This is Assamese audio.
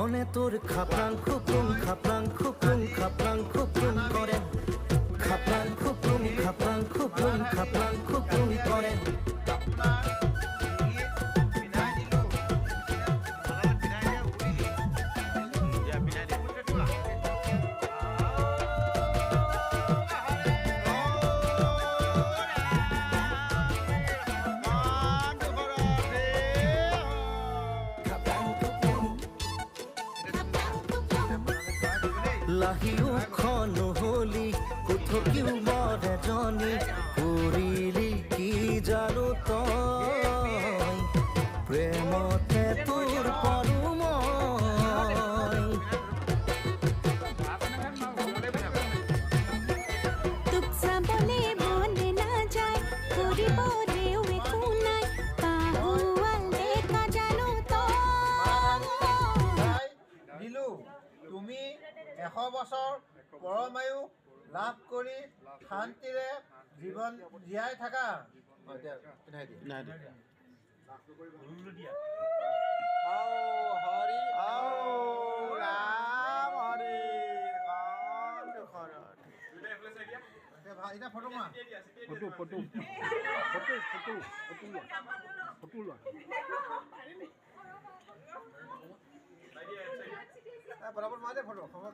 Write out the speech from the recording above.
মনে তোর খাপলাং খুপুং খাপলাং খুপুং খাপলাং খুপুং করে খাপলাং খুপুং খাপলাং খুপুং খাপলাং খুপুং করে লাহিও নহলি কুথকিও মৰে জনী কৰিলি কি জানো তই প্ৰেমতে তোৰ পৰো মই তোক চাবলে মনে নাযায় কৰিবলেও একো নাই পাহোৱাল দেখা জানো তই দিলো তুমি 100 বছৰ পৰমায়ু লাভ কৰি শান্তিৰে জীৱন জীয়াই থাকা এতিয়া ফটো মাৰা ফটো লোৱা বৰাবৰ মাৰে ফটো সময়